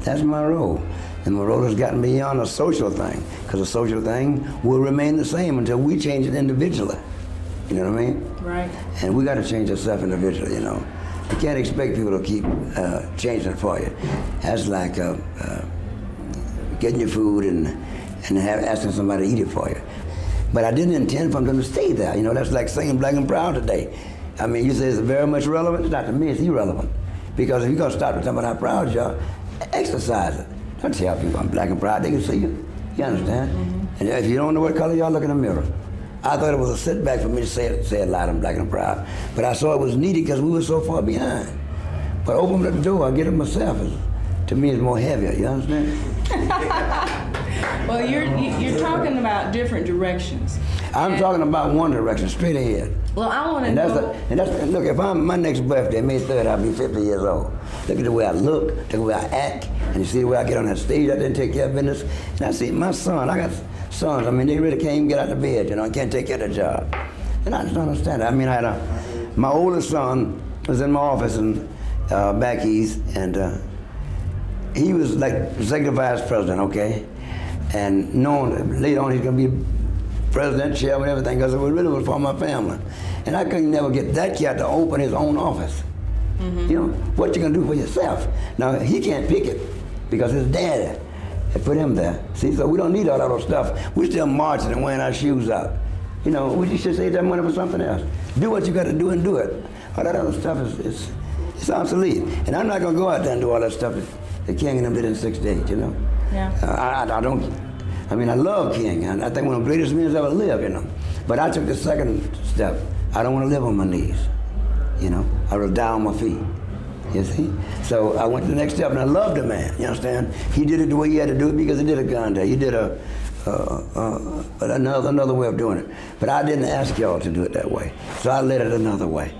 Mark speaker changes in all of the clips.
Speaker 1: That's my role. And my role has gotten beyond a social thing, because a social thing will remain the same until we change it individually. You know what I mean?
Speaker 2: Right.
Speaker 1: And we got to change ourselves individually, you know. You can't expect people to keep changing it for you. That's like getting your food and asking somebody to eat it for you. But I didn't intend for them to stay there. You know, that's like singing Black and Proud today. I mean, you say it's very much relevant. It's not to me, it's irrelevant. Because if you're going to stop and talk about how proud you are, exercise it. Don't tell people I'm Black and Proud. They can see you. You understand? Mm-hmm. And if you don't know what color you are, look in the mirror. I thought it was a setback for me to say it loud, I'm Black and Proud. But I saw it was needed because we were so far behind. But open up the door, I get it myself. To me, it's more heavier, you understand?
Speaker 2: Well, you're talking about different directions.
Speaker 1: I'm talking about one direction, straight ahead.
Speaker 2: Well, I want to know.
Speaker 1: Look, if my next birthday, May 3rd, I'll be 50 years old. Look at the way I look, look at the way I act, and you see the way I get on that stage, I didn't take care of business. And I see my son, I got sons, I mean, they really can't even get out of bed, you know, and can't take care of the job. And I just don't understand it. I mean, my oldest son was in my office back east, and he was like executive vice president, okay? And knowing later on he's gonna be president, chairman, everything, because it really was for my family. And I couldn't never get that cat to open his own office. Mm-hmm. You know, what you gonna do for yourself? Now, he can't pick it because his daddy had put him there. See, so we don't need all that other stuff. We're still marching and wearing our shoes out. You know, we should save that money for something else. Do what you gotta do and do it. All that other stuff it's obsolete. And I'm not gonna go out there and do all that stuff that King and them did in 6 days, you know?
Speaker 2: Yeah.
Speaker 1: I mean, I love King, and I think one of the greatest men ever lived, you know. But I took the second step. I don't want to live on my knees, you know. I was down on my feet, you see. So I went to the next step, and I loved the man, you understand? He did it the way he had to do it because he did a gun day. He did another way of doing it. But I didn't ask y'all to do it that way. So I led it another way.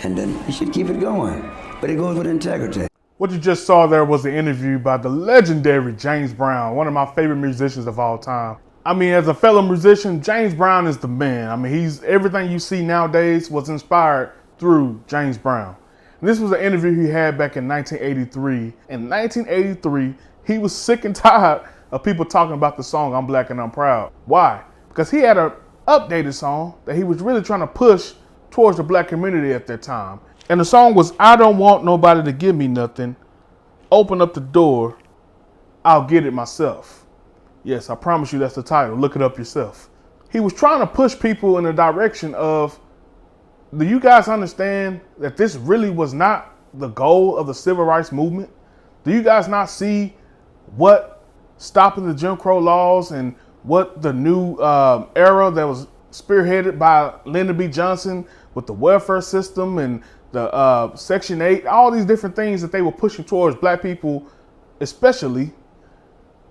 Speaker 1: And then you should keep it going. But it goes with integrity.
Speaker 3: What you just saw there was an interview by the legendary James Brown, one of my favorite musicians of all time. I mean, as a fellow musician, James Brown is the man. I mean, everything you see nowadays was inspired through James Brown. And this was an interview he had back in 1983. In 1983, he was sick and tired of people talking about the song I'm Black and I'm Proud. Why? Because he had an updated song that he was really trying to push towards the black community at that time. And the song was, I don't want nobody to give me nothing. Open up the door, I'll get it myself. Yes, I promise you that's the title. Look it up yourself. He was trying to push people in the direction of, do you guys understand that this really was not the goal of the civil rights movement? Do you guys not see what stopping the Jim Crow laws and what the new era that was spearheaded by Lyndon B. Johnson with the welfare system and the Section 8, all these different things that they were pushing towards black people especially.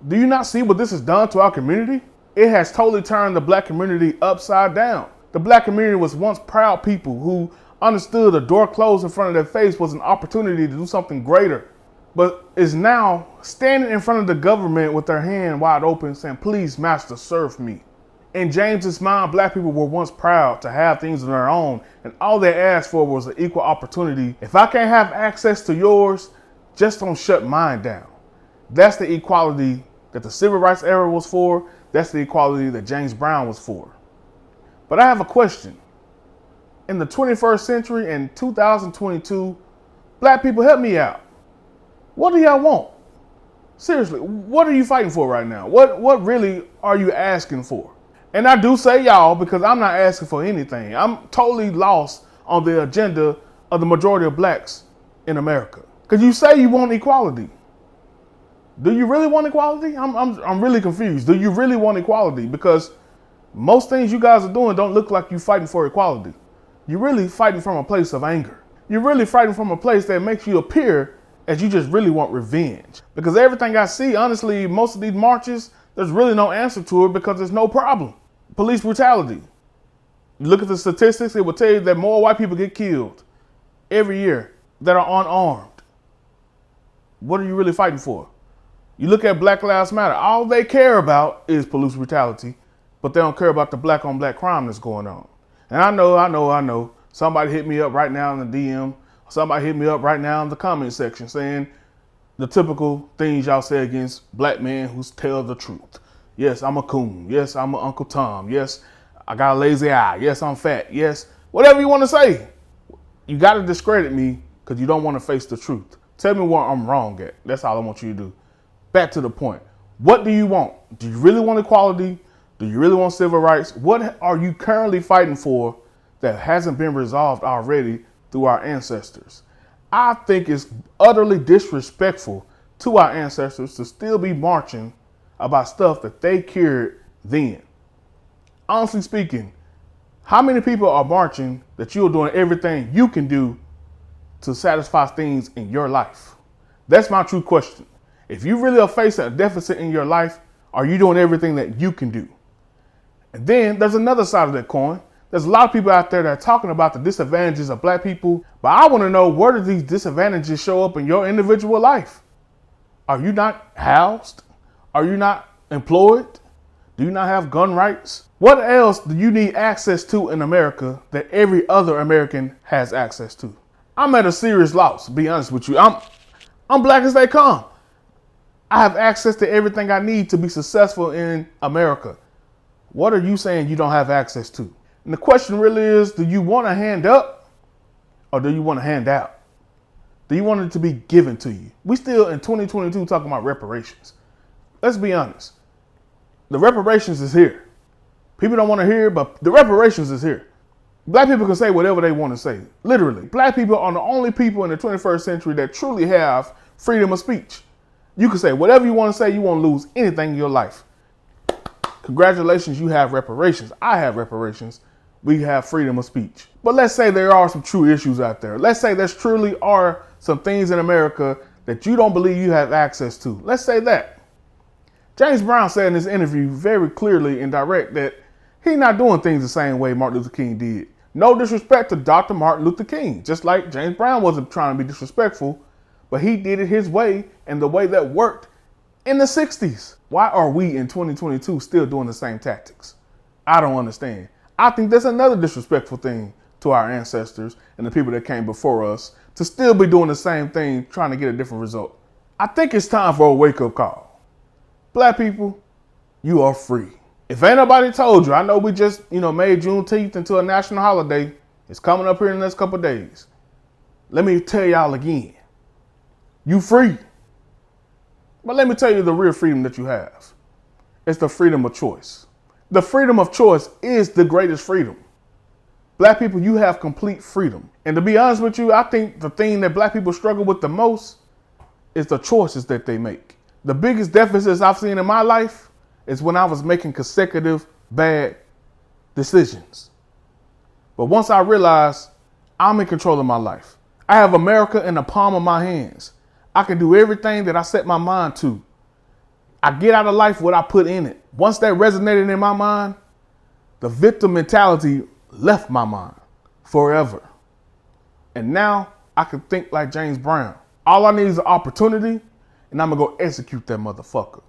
Speaker 3: Do you not see what this has done to our community? It has totally turned the black community upside down. The black community was once proud people who understood a door closed in front of their face was an opportunity to do something greater, but is now standing in front of the government with their hand wide open saying, please, master, serve me. In James's mind, black people were once proud to have things of their own, and all they asked for was an equal opportunity. If I can't have access to yours, just don't shut mine down. That's the equality that the civil rights era was for. That's the equality that James Brown was for. But I have a question. In the 21st century, in 2022, black people, help me out. What do y'all want? Seriously, what are you fighting for right now? What really are you asking for? And I do say y'all because I'm not asking for anything. I'm totally lost on the agenda of the majority of blacks in America. Because you say you want equality. Do you really want equality? I'm really confused. Do you really want equality? Because most things you guys are doing don't look like you fighting for equality. You're really fighting from a place of anger. You're really fighting from a place that makes you appear as you just really want revenge. Because everything I see, honestly, most of these marches, there's really no answer to it because there's no problem. Police brutality. You look at the statistics, it will tell you that more white people get killed every year that are unarmed. What are you really fighting for? You look at Black Lives Matter, all they care about is police brutality, but they don't care about the black on black crime that's going on. And I know. Somebody hit me up right now in the DM. Somebody hit me up right now in the comment section saying, the typical things y'all say against black men who tell the truth. Yes, I'm a coon. Yes, I'm an Uncle Tom. Yes, I got a lazy eye. Yes, I'm fat. Yes, whatever you want to say. You got to discredit me because you don't want to face the truth. Tell me where I'm wrong at. That's all I want you to do. Back to the point. What do you want? Do you really want equality? Do you really want civil rights? What are you currently fighting for that hasn't been resolved already through our ancestors? I think it's utterly disrespectful to our ancestors to still be marching about stuff that they cured then. Honestly speaking, how many people are marching that you're doing everything you can do to satisfy things in your life? That's my true question. If you really are facing a deficit in your life, are you doing everything that you can do? And then there's another side of that coin. There's a lot of people out there that are talking about the disadvantages of black people, but I want to know, where do these disadvantages show up in your individual life? Are you not housed? Are you not employed? Do you not have gun rights? What else do you need access to in America that every other American has access to? I'm at a serious loss, to be honest with you. I'm black as they come. I have access to everything I need to be successful in America. What are you saying you don't have access to? And the question really is, do you want to hand up or do you want to hand out? Do you want it to be given to you? We still in 2022 talking about reparations. Let's be honest. The reparations is here. People don't want to hear it, but the reparations is here. Black people can say whatever they want to say. Literally. Black people are the only people in the 21st century that truly have freedom of speech. You can say whatever you want to say. You won't lose anything in your life. Congratulations, you have reparations. I have reparations. We have freedom of speech. But let's say there are some true issues out there. Let's say there truly are some things in America that you don't believe you have access to. Let's say that. James Brown said in this interview very clearly and direct that he's not doing things the same way Martin Luther King did. No disrespect to Dr. Martin Luther King, just like James Brown wasn't trying to be disrespectful, but he did it his way and the way that worked in the 60s. Why are we in 2022 still doing the same tactics? I don't understand. I think that's another disrespectful thing to our ancestors and the people that came before us to still be doing the same thing, trying to get a different result. I think it's time for a wake-up call. Black people, you are free. If ain't nobody told you, I know we just, made Juneteenth into a national holiday. It's coming up here in the next couple of days. Let me tell y'all again. You free. But let me tell you the real freedom that you have. It's the freedom of choice. The freedom of choice is the greatest freedom. Black people, you have complete freedom. And to be honest with you, I think the thing that black people struggle with the most is the choices that they make. The biggest deficits I've seen in my life is when I was making consecutive bad decisions. But once I realized I'm in control of my life, I have America in the palm of my hands. I can do everything that I set my mind to. I get out of life what I put in it. Once that resonated in my mind, the victim mentality left my mind forever. And now I can think like James Brown. All I need is an opportunity, and I'm going to go execute that motherfucker.